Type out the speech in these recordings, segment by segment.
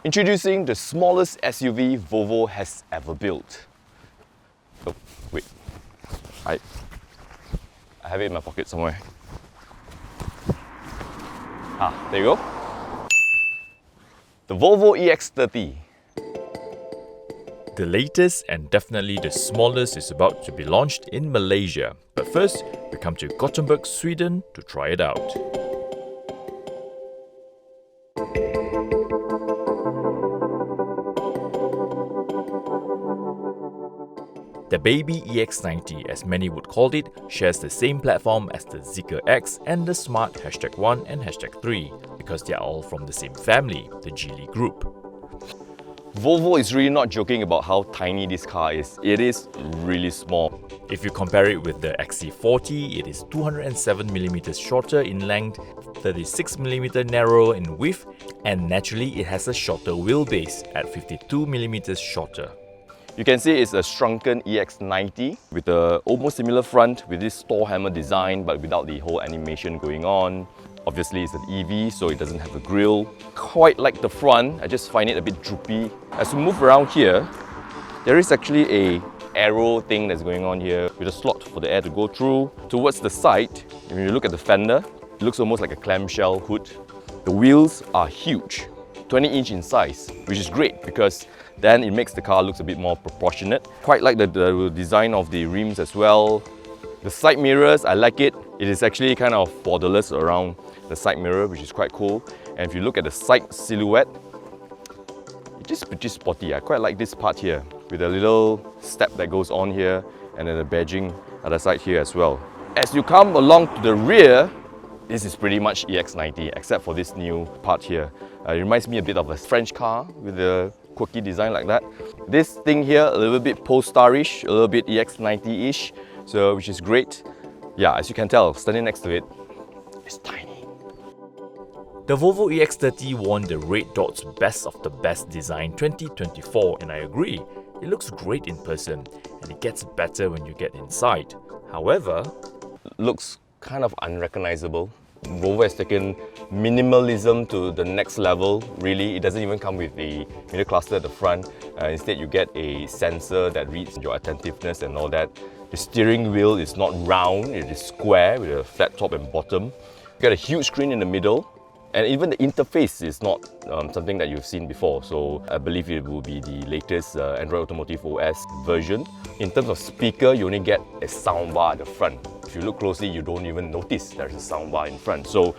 Introducing the smallest SUV Volvo has ever built. Oh, wait. I have it in my pocket somewhere. There you go. The Volvo EX30. The latest and definitely the smallest is about to be launched in Malaysia. But first, we come to Gothenburg, Sweden to try it out. The baby EX90, as many would call it, shares the same platform as the Zeekr X and the smart #1 and #3 because they are all from the same family, the Geely Group. Volvo is really not joking about how tiny this car is. It is really small. If you compare it with the XC40, it is 207mm shorter in length, 36mm narrower in width, and naturally it has a shorter wheelbase at 52mm shorter. You can see it's a shrunken EX90 with a almost similar front with this store hammer design but without the whole animation going on. Obviously it's an EV, so it doesn't have a grille. Quite like the front, I just find it a bit droopy. As we move around here, there is actually a arrow thing that's going on here with a slot for the air to go through. Towards the side, when you look at the fender, it looks almost like a clamshell hood. The wheels are huge, 20-inch in size, which is great because then it makes the car look a bit more proportionate. Quite like the design of the rims as well. The side mirrors, I like it. It is actually kind of borderless around the side mirror, which is quite cool. And if you look at the side silhouette, it's just pretty sporty. I quite like this part here with a little step that goes on here and then the badging at the side here as well. As you come along to the rear, this is pretty much EX90 except for this new part here. It reminds me a bit of a French car with a quirky design like that. This thing here, a little bit Polestar-ish, a little bit EX90-ish, so which is great. Yeah, as you can tell, standing next to it, it's tiny. The Volvo EX30 won the Red Dot's Best of the Best Design 2024, and I agree, it looks great in person and it gets better when you get inside. However, looks kind of unrecognizable. Volvo has taken minimalism to the next level, really. It doesn't even come with the middle cluster at the front. Instead, you get a sensor that reads your attentiveness and all that. The steering wheel is not round, it is square with a flat top and bottom. You get a huge screen in the middle, and even the interface is not something that you've seen before. So I believe it will be the latest Android Automotive OS version. In terms of speaker, you only get a soundbar at the front. If you look closely, you don't even notice there's a soundbar in front. So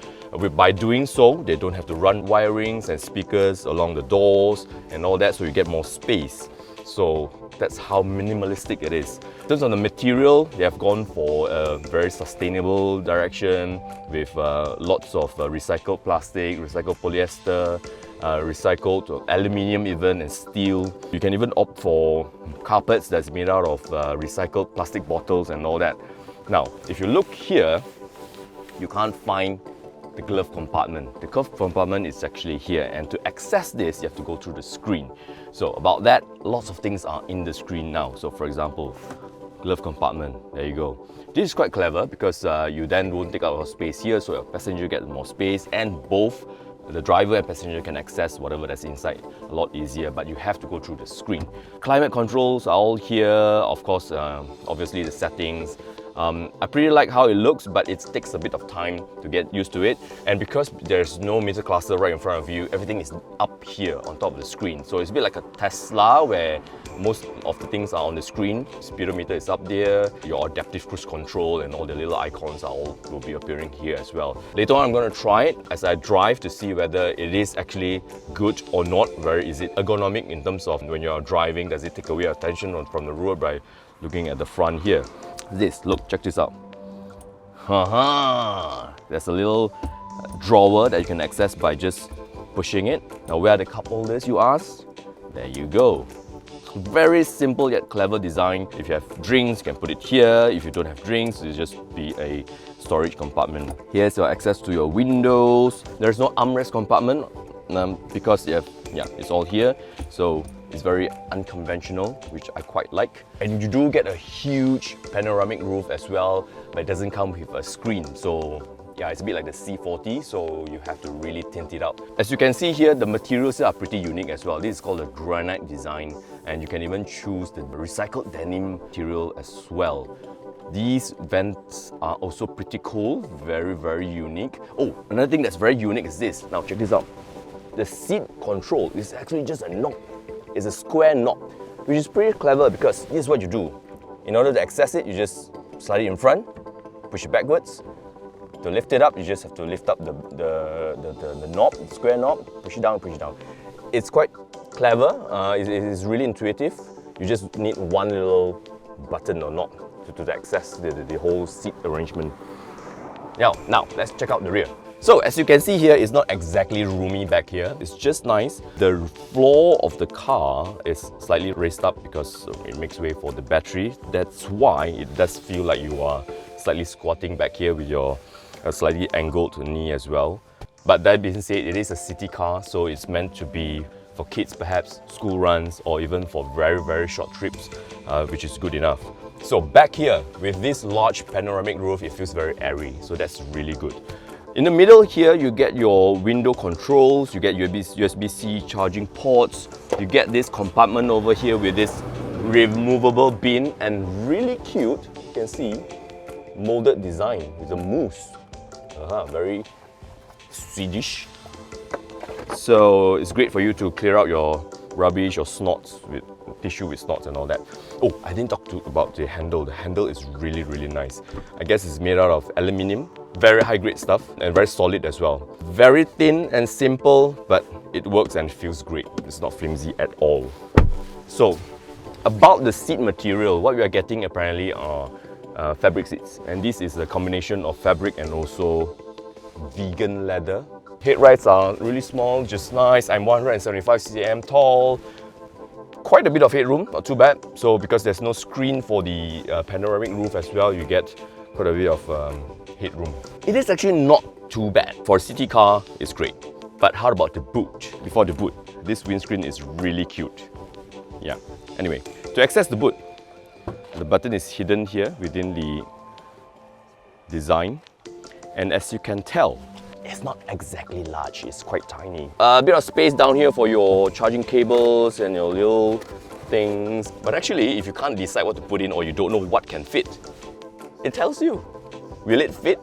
by doing so, they don't have to run wirings and speakers along the doors and all that, so you get more space. So that's how minimalistic it is. In terms of the material, they have gone for a very sustainable direction with lots of recycled plastic, recycled polyester, recycled aluminium even, and steel. You can even opt for carpets that's made out of recycled plastic bottles and all that. Now, if you look here, you can't find the glove compartment. The glove compartment is actually here, and to access this, you have to go through the screen. So about that, lots of things are in the screen now. So for example, glove compartment, there you go. This is quite clever because you then won't take up a space here, so your passenger gets more space, and both the driver and passenger can access whatever that's inside a lot easier, but you have to go through the screen. Climate controls are all here, of course, obviously the settings. I pretty like how it looks, but it takes a bit of time to get used to it. And because there's no meter cluster right in front of you, everything is up here on top of the screen. So it's a bit like a Tesla where most of the things are on the screen. Speedometer is up there, your adaptive cruise control and all the little icons will be appearing here as well. Later on, I'm going to try it as I drive to see whether it is actually good or not. Where is it ergonomic in terms of when you're driving, does it take away attention from the road by looking at the front here. Look, check this out. There's a little drawer that you can access by just pushing it. Now, where are the cup holders, you ask? There you go. Very simple yet clever design. If you have drinks, you can put it here. If you don't have drinks, it'll just be a storage compartment. Here's your access to your windows. There's no armrest compartment because it's all here. So it's very unconventional, which I quite like. And you do get a huge panoramic roof as well, but it doesn't come with a screen. So Yeah, it's a bit like the C40, so you have to really tint it out. As you can see here, the materials are pretty unique as well. This is called a granite design, and you can even choose the recycled denim material as well. These vents are also pretty cool, very unique. Oh, another thing that's very unique is this. Now check this out. The seat control is actually just a knob. It's a square knob, which is pretty clever because this is what you do. In order to access it, you just slide it in front, push it backwards. To lift it up, you just have to lift up the knob, the square knob, push it down, push it down. It's quite clever, it is really intuitive. You just need one little button or knob to access the whole seat arrangement. Now, let's check out the rear. So as you can see here, it's not exactly roomy back here. It's just nice. The floor of the car is slightly raised up because it makes way for the battery. That's why it does feel like you are slightly squatting back here with your slightly angled knee as well. But that being said, it is a city car, so it's meant to be for kids perhaps, school runs, or even for very short trips, which is good enough. So back here, with this large panoramic roof, it feels very airy, so that's really good. In the middle here, you get your window controls, you get USB-C charging ports, you get this compartment over here with this removable bin, and really cute, you can see, molded design with a moose. Very Swedish. So it's great for you to clear out your rubbish or snots with tissue with snots and all that. Oh, I didn't talk about the handle. The handle is really nice. I guess it's made out of aluminium. Very high grade stuff and very solid as well. Very thin and simple, but it works and feels great. It's not flimsy at all. So, about the seat material, what we are getting apparently are fabric seats. And this is a combination of fabric and also vegan leather. Headlights are really small, just nice. I'm 175 cm tall. Quite a bit of headroom, not too bad. So because there's no screen for the panoramic roof as well, you get quite a bit of headroom. It is actually not too bad. For a city car, it's great. But how about the boot? Before the boot, this windscreen is really cute. Yeah. Anyway, to access the boot, the button is hidden here within the design. And as you can tell, it's not exactly large, it's quite tiny. A bit of space down here for your charging cables and your little things. But actually, if you can't decide what to put in or you don't know what can fit, it tells you. Will it fit?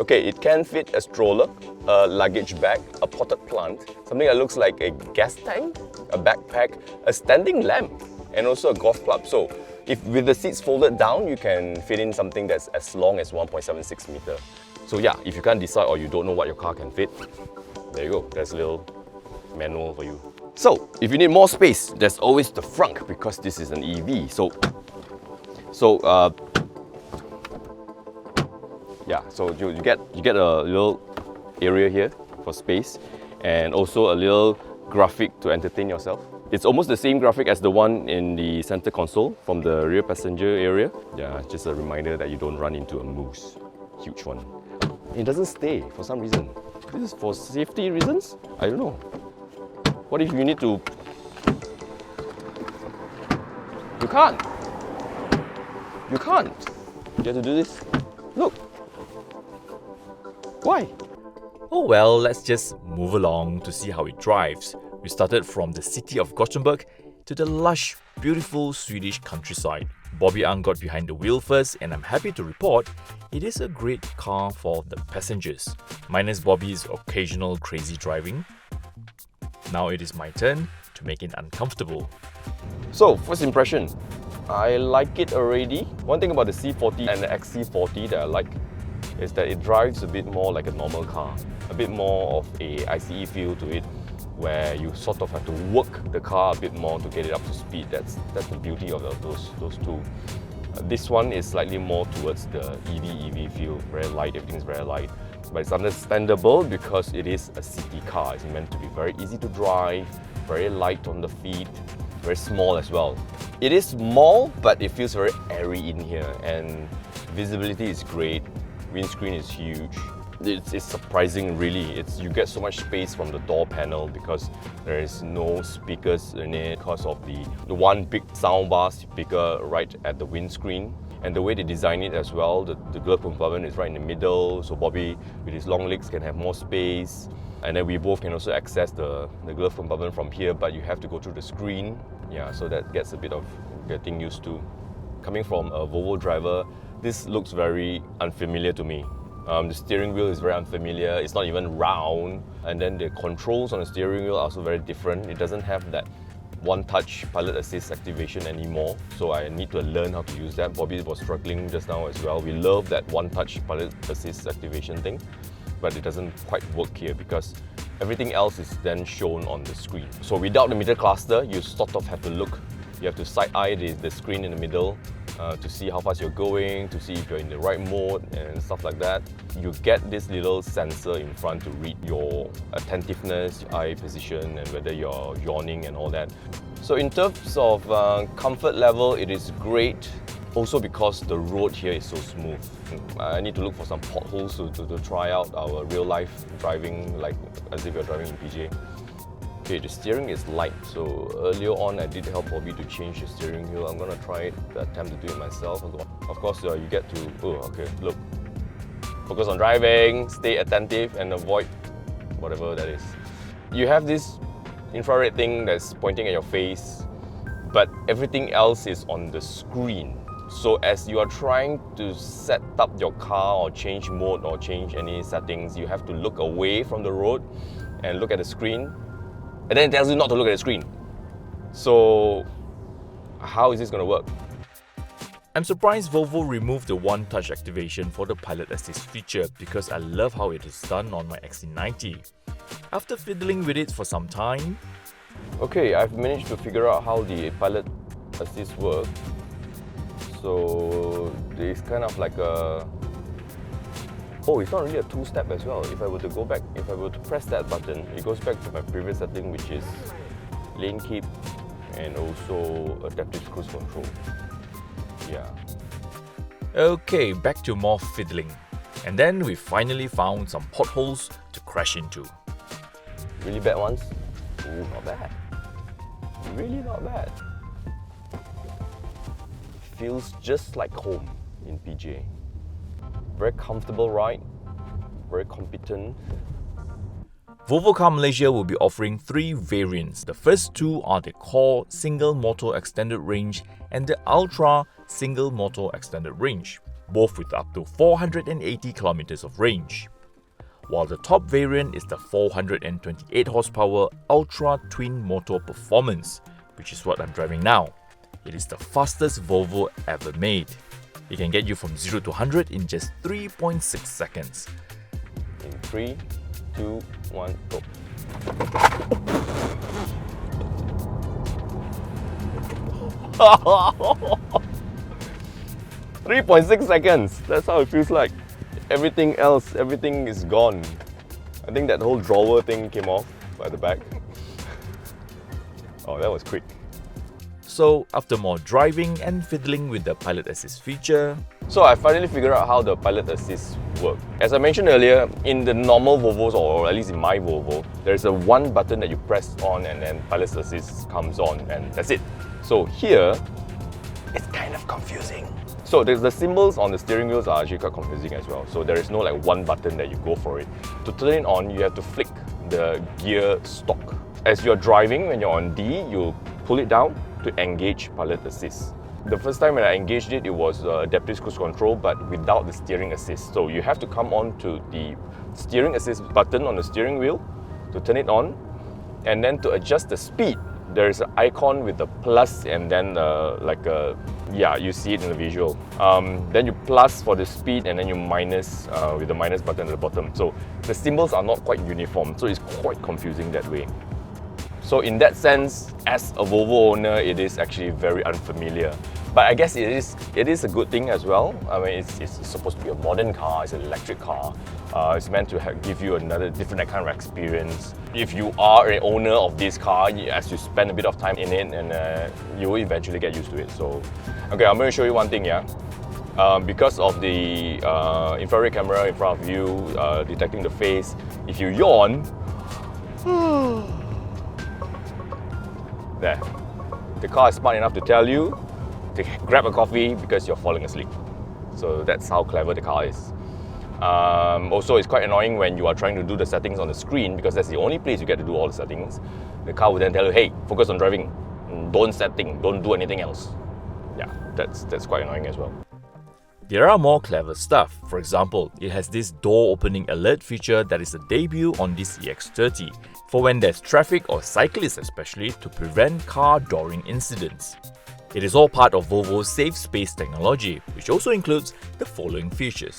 Okay, it can fit a stroller, a luggage bag, a potted plant, something that looks like a gas tank, a backpack, a standing lamp, and also a golf club. So, if with the seats folded down, you can fit in something that's as long as 1.76 meter. So yeah, if you can't decide or you don't know what your car can fit, there you go, there's a little manual for you. So, if you need more space, there's always the front because this is an EV. So you get a little area here for space and also a little graphic to entertain yourself. It's almost the same graphic as the one in the center console from the rear passenger area. Yeah, just a reminder that you don't run into a moose. Huge one. It doesn't stay for some reason. This is for safety reasons? I don't know. What if you need to... You can't. You can't. You have to do this. Look. Why? Oh well, let's just move along to see how it drives. We started from the city of Gothenburg to the lush, beautiful Swedish countryside. Bobby Ang got behind the wheel first, and I'm happy to report it is a great car for the passengers. Minus Bobby's occasional crazy driving. Now it is my turn to make it uncomfortable. So, first impression, I like it already. One thing about the C40 and the XC40 that I like is that it drives a bit more like a normal car. A bit more of a ICE feel to it, where you sort of have to work the car a bit more to get it up to speed. That's the beauty of those two. This one is slightly more towards the EV feel, very light, everything's very light. But it's understandable because it is a city car. It's meant to be very easy to drive, very light on the feet, very small as well. It is small, but it feels very airy in here, and visibility is great, windscreen is huge. It's surprising really. You get so much space from the door panel because there is no speakers in it because of the one big soundbar speaker right at the windscreen. And the way they design it as well, the glove compartment is right in the middle, so Bobby with his long legs can have more space. And then we both can also access the glove compartment from here, but you have to go through the screen. Yeah, so that gets a bit of getting used to. Coming from a Volvo driver, this looks very unfamiliar to me. The steering wheel is very unfamiliar, it's not even round, and then the controls on the steering wheel are also very different. It doesn't have that one-touch pilot assist activation anymore, so I need to learn how to use that. Bobby was struggling just now as well. We love that one-touch pilot assist activation thing, but it doesn't quite work here because everything else is then shown on the screen. So without the meter cluster, you sort of have to look. You have to side-eye the screen in the middle to see how fast you're going, to see if you're in the right mode and stuff like that. You get this little sensor in front to read your attentiveness, eye position, and whether you're yawning and all that. So in terms of comfort level, it is great. Also because the road here is so smooth. I need to look for some potholes to try out our real-life driving, like as if you're driving in PJ. Okay, the steering is light, so earlier on I did help Bobby to change the steering wheel. I'm gonna try it, attempt to do it myself. Of course, you get to, okay, look. Focus on driving, stay attentive and avoid whatever that is. You have this infrared thing that's pointing at your face, but everything else is on the screen. So as you are trying to set up your car or change mode or change any settings, you have to look away from the road and look at the screen. And then it tells you not to look at the screen. So how is this going to work? I'm surprised Volvo removed the one-touch activation for the pilot assist feature because I love how it is done on my XC90. After fiddling with it for some time, okay, I've managed to figure out how the pilot assist works. So it's kind of like a... Oh, it's not really a two-step as well. If I were to go back, if I were to press that button, it goes back to my previous setting, which is lane keep and also adaptive cruise control. Yeah. okay, back to more fiddling. And then we finally found some potholes to crash into. Really bad ones? Ooh, not bad. Really not bad. Feels just like home in PJ. Very comfortable ride, very competent. Volvo Car Malaysia will be offering 3 variants. The first 2 are the Core Single Motor Extended Range and the Ultra Single Motor Extended Range, both with up to 480 kilometers of range. While the top variant is the 428 horsepower Ultra Twin Motor Performance, which is what I'm driving now. It is the fastest Volvo ever made. It can get you from 0 to 100 in just 3.6 seconds. In 3, 2, 1, go. .6 seconds. That's how it feels like. Everything else, everything is gone. I think that whole drawer thing came off by the back. Oh, that was quick. So after more driving and fiddling with the pilot assist feature, so I finally figured out how the pilot assist works. As I mentioned earlier, in the normal Volvos, or at least in my Volvo, there's a one button that you press on and then pilot assist comes on and that's it. So here, it's kind of confusing. So the symbols on the steering wheels are actually quite confusing as well. So there is no like one button that you go for it. To turn it on, you have to flick the gear stalk. As you're driving, when you're on D, you pull it down to engage pilot assist. The first time when I engaged it, it was adaptive cruise control, but without the steering assist. So you have to come on to the steering assist button on the steering wheel to turn it on, and then to adjust the speed, there is an icon with the plus and then you see it in the visual. Then you plus for the speed and then you minus with the minus button at the bottom. So the symbols are not quite uniform, so it's quite confusing that way. So in that sense, as a Volvo owner, it is actually very unfamiliar. But I guess it is a good thing as well. I mean, it's supposed to be a modern car, it's an electric car. It's meant to give you another different kind of experience. If you are an owner of this car, as you spend a bit of time in it, and you will eventually get used to it. So, okay, I'm going to show you one thing, yeah. Because of the infrared camera in front of you, detecting the face, if you yawn, there. The car is smart enough to tell you to grab a coffee because you're falling asleep. So that's how clever the car is. Also, it's quite annoying when you are trying to do the settings on the screen, because that's the only place you get to do all the settings. The car will then tell you, hey, focus on driving, don't setting, don't do anything else. Yeah, that's quite annoying as well. There are more clever stuff. For example, it has this door opening alert feature that is a debut on this EX30 for when there's traffic or cyclists especially, to prevent car dooring incidents. It is all part of Volvo's safe space technology, which also includes the following features.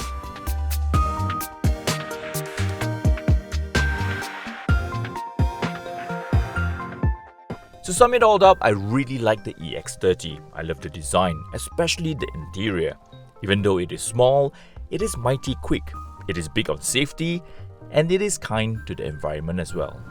To sum it all up, I really like the EX30. I love the design, especially the interior. Even though it is small, it is mighty quick, it is big on safety, and it is kind to the environment as well.